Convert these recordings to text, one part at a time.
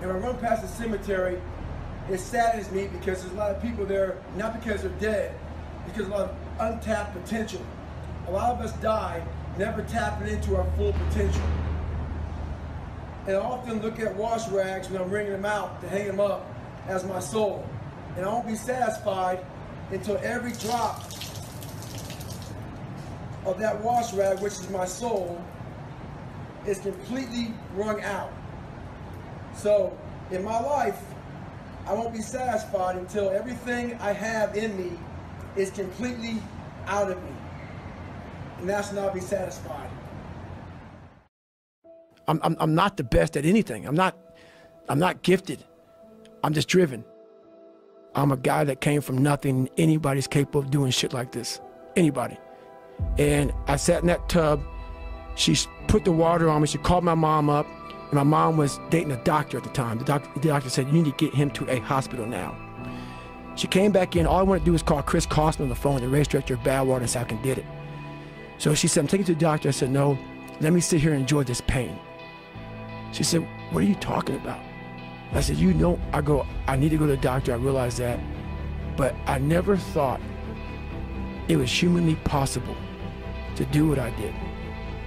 And when I run past the cemetery, it saddens me because there's a lot of people there, not because they're dead, because a lot of untapped potential. A lot of us die never tapping into our full potential. And I often look at wash rags when I'm wringing them out to hang them up as my soul. And I won't be satisfied until every drop of that wash rag, which is my soul, is completely wrung out. So in my life, I won't be satisfied until everything I have in me is completely out of me. And that's when I'll be satisfied. I'm not the best at anything. I'm not gifted. I'm just driven. I'm a guy that came from nothing. Anybody's capable of doing shit like this. Anybody. And I sat in that tub. She put the water on me. She called my mom up. And my mom was dating a doctor at the time. The doctor said, you need to get him to a hospital now. She came back in. All I wanted to do was call Chris Costman on the phone, the race director of Badwater, and say I can get it. So she said, I'm taking you to the doctor. I said, no, let me sit here and enjoy this pain. She said, what are you talking about? I said, you know, I need to go to the doctor. I realized that. But I never thought it was humanly possible to do what I did.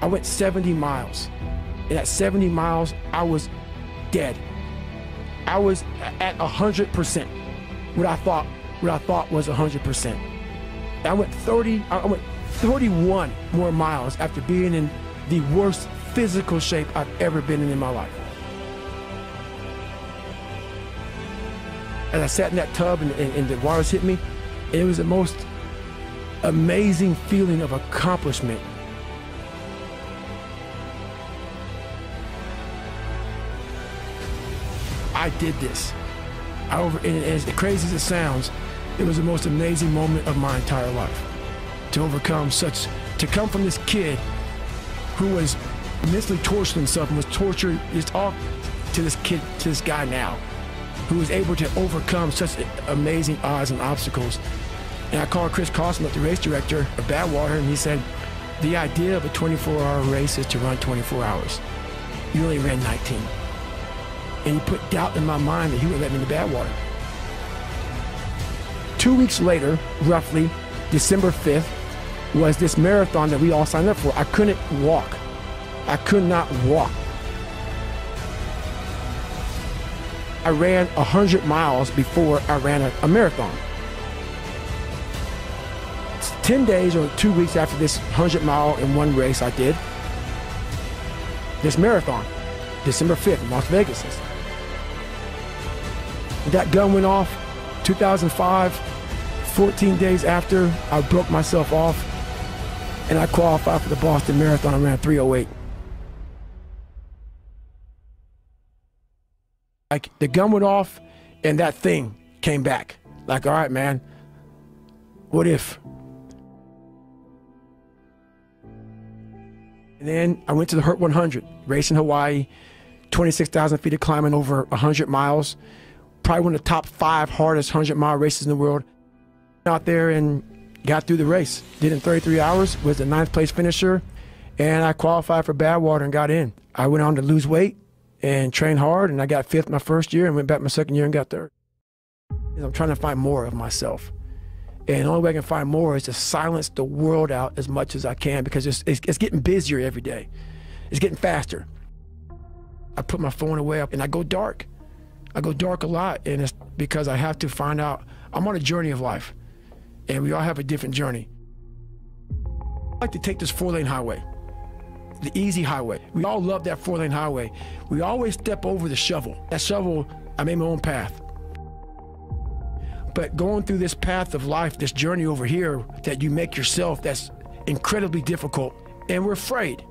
I went 70 miles. And at 70 miles, I was dead. I was at 100%. What I thought was 100%. I went 31 more miles after being in the worst physical shape I've ever been in my life. As I sat in that tub and the waters hit me, it was the most amazing feeling of accomplishment. I did this. And as crazy as it sounds, it was the most amazing moment of my entire life. To come from this kid who was mentally torturing himself and was tortured just all to this guy now, who was able to overcome such amazing odds and obstacles. And I called Chris Costman up, the race director of Badwater, and he said, the idea of a 24-hour race is to run 24 hours. You only ran 19. And he put doubt in my mind that he would let me into Badwater. 2 weeks later, roughly, December 5th, was this marathon that we all signed up for. I couldn't walk. I could not walk. I ran 100 miles before I ran a marathon. 10 days or 2 weeks after this 100-mile in one race I did, this marathon, December 5th in Las Vegas. That gun went off, 2005, 14 days after I broke myself off, and I qualified for the Boston Marathon. I ran 3:08. Like, the gun went off, and that thing came back. Like, all right, man, what if? And then I went to the Hurt 100, race in Hawaii, 26,000 feet of climbing over 100 miles. Probably one of the top 5 hardest 100-mile races in the world. Out there and got through the race. Did it in 33 hours, was the 9th place finisher, and I qualified for Badwater and got in. I went on to lose weight and train hard, and I got 5th my first year and went back my second year and got 3rd. I'm trying to find more of myself. And the only way I can find more is to silence the world out as much as I can, because it's getting busier every day. It's getting faster. I put my phone away and I go dark. I go dark a lot, and it's because I have to find out. I'm on a journey of life, and we all have a different journey. I like to take this 4-lane highway, the easy highway. We all love that 4-lane highway. We always step over the shovel. That shovel, I made my own path. But going through this path of life, this journey over here that you make yourself, that's incredibly difficult, and we're afraid.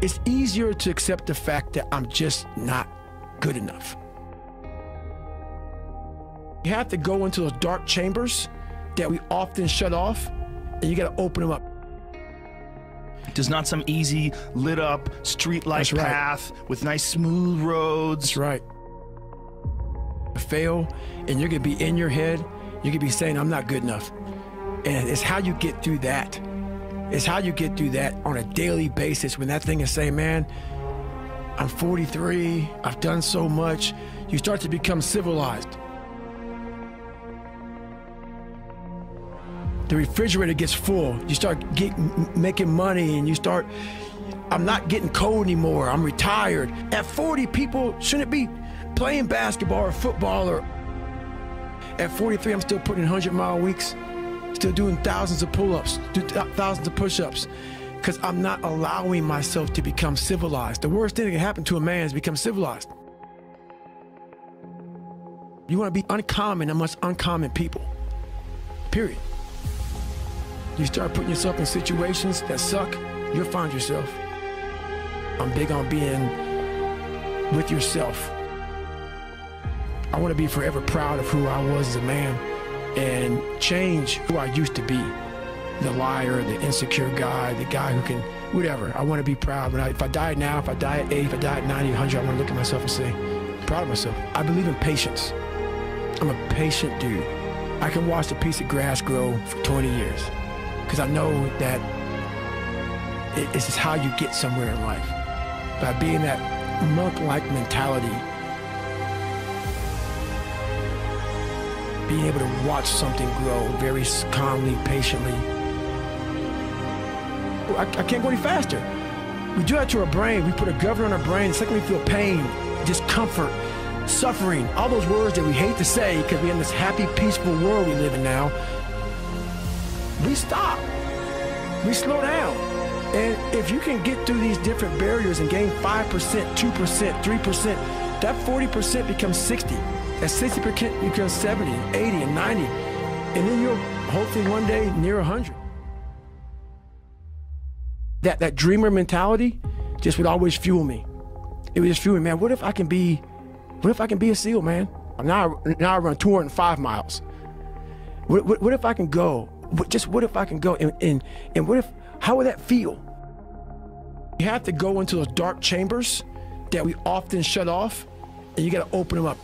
It's easier to accept the fact that I'm just not good enough. You have to go into those dark chambers that we often shut off, and you got to open them up. There's not some easy, lit-up, street-like path with nice, smooth roads. That's right. Fail, and you're going to be in your head. You're going to be saying, I'm not good enough. And it's how you get through that. It's how you get through that on a daily basis when that thing is saying, man, I'm 43, I've done so much. You start to become civilized. The refrigerator gets full. You start making money and you start, I'm not getting cold anymore, I'm retired. At 40, people shouldn't be playing basketball or football. Or at 43, I'm still putting 100-mile weeks, still doing thousands of pull-ups, thousands of push-ups, because I'm not allowing myself to become civilized. The worst thing that can happen to a man is become civilized. You want to be uncommon amongst uncommon people, period. You start putting yourself in situations that suck, you'll find yourself. I'm big on being with yourself. I want to be forever proud of who I was as a man and change who I used to be. The liar, the insecure guy, the guy who can, whatever. I want to be proud. If I die now, if I die at 80, if I die at 90, 100, I want to look at myself and say, I'm proud of myself. I believe in patience. I'm a patient dude. I can watch a piece of grass grow for 20 years because I know that it's just how you get somewhere in life. By being that monk-like mentality, being able to watch something grow very calmly, patiently. I can't go any faster. We do that to our brain. We put a governor on our brain. The second we feel pain, discomfort, suffering, all those words that we hate to say because we're in this happy, peaceful world we live in now, we stop. We slow down. And if you can get through these different barriers and gain 5%, 2%, 3%, that 40% becomes 60. That 60% becomes 70, 80, and 90. And then you'll hopefully one day near 100. That dreamer mentality just would always fuel me. It would just fuel me, man, what if I can be a SEAL, man? Now I run 205 miles. What if I can go? What if I can go? And what if, how would that feel? You have to go into those dark chambers that we often shut off, and you got to open them up.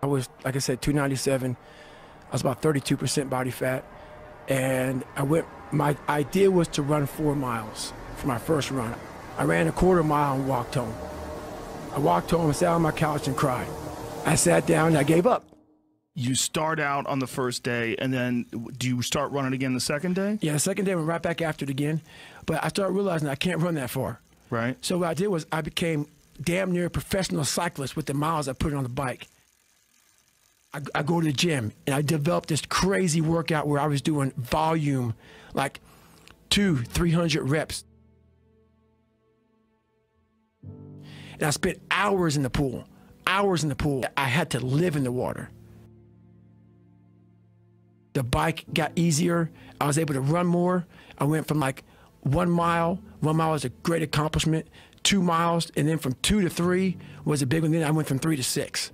I was, like I said, 297. I was about 32% body fat. And my idea was to run 4 miles for my first run. I ran a quarter mile and walked home. I walked home and sat on my couch and cried. I sat down and I gave up. You start out on the first day, and then do you start running again the second day? Yeah, the second day I went right back after it again. But I started realizing I can't run that far. Right. So what I did was I became damn near a professional cyclist with the miles I put on the bike. I go to the gym, and I developed this crazy workout where I was doing volume, like 200-300 reps. And I spent hours in the pool, hours in the pool. I had to live in the water. The bike got easier. I was able to run more. I went from like 1 mile. 1 mile was a great accomplishment. 2 miles, and then from 2 to 3 was a big one. Then I went from 3 to 6.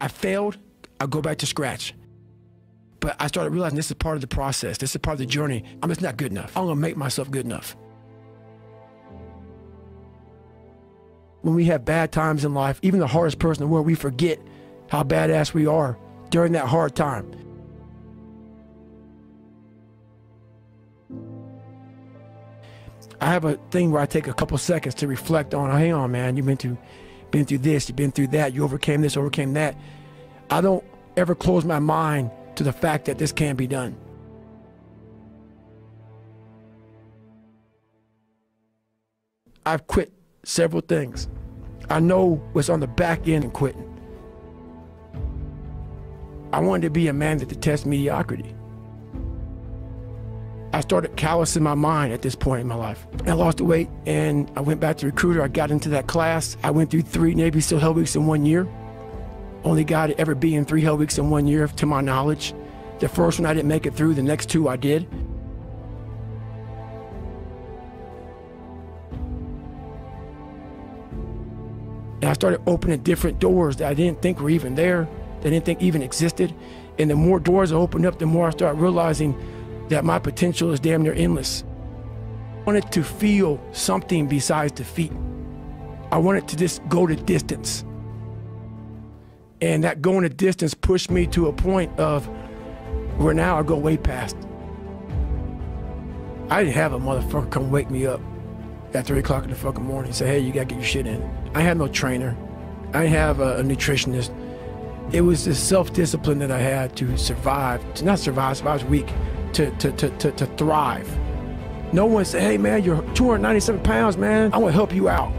I failed. I'll go back to scratch. But I started realizing this is part of the process. This is part of the journey. I'm just not good enough. I'm gonna make myself good enough. When we have bad times in life, even the hardest person in the world, we forget how badass we are during that hard time. I have a thing where I take a couple seconds to reflect on, hang on, man, you've been through this, you've been through that, you overcame this, overcame that. I don't ever close my mind to the fact that this can be done. I've quit several things. I know what's on the back end of quitting. I wanted to be a man that detests mediocrity. I started callousing my mind at this point in my life. I lost the weight and I went back to recruiter. I got into that class. I went through 3 Navy SEAL Hell Weeks in 1 year. Only guy to ever be in 3 Hell Weeks in 1 year, to my knowledge. The first one I didn't make it through, the next 2 I did. And I started opening different doors that I didn't think were even there, that I didn't think even existed. And the more doors I opened up, the more I started realizing that my potential is damn near endless. I wanted to feel something besides defeat. I wanted to just go the distance. And that going the distance pushed me to a point of where now I go way past. I didn't have a motherfucker come wake me up. at 3 o'clock in the fucking morning and say, hey, you gotta get your shit in. I had no trainer. I didn't have a nutritionist. It was this self-discipline that I had to survive, to not survive, I was weak, to thrive. No one said, hey man, you're 297 pounds, man. I wanna help you out.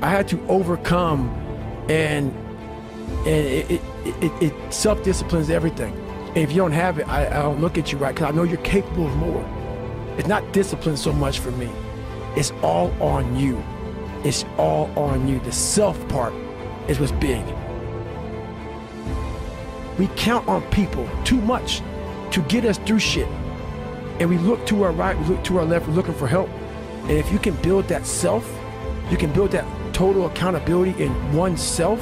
I had to overcome, and it self-disciplines everything. And if you don't have it, I don't look at you right, because I know you're capable of more. It's not discipline so much for me. It's all on you. It's all on you. The self part is what's big. We count on people too much to get us through shit. And we look to our right, we look to our left, we're looking for help. And if you can build that self, you can build that total accountability in oneself,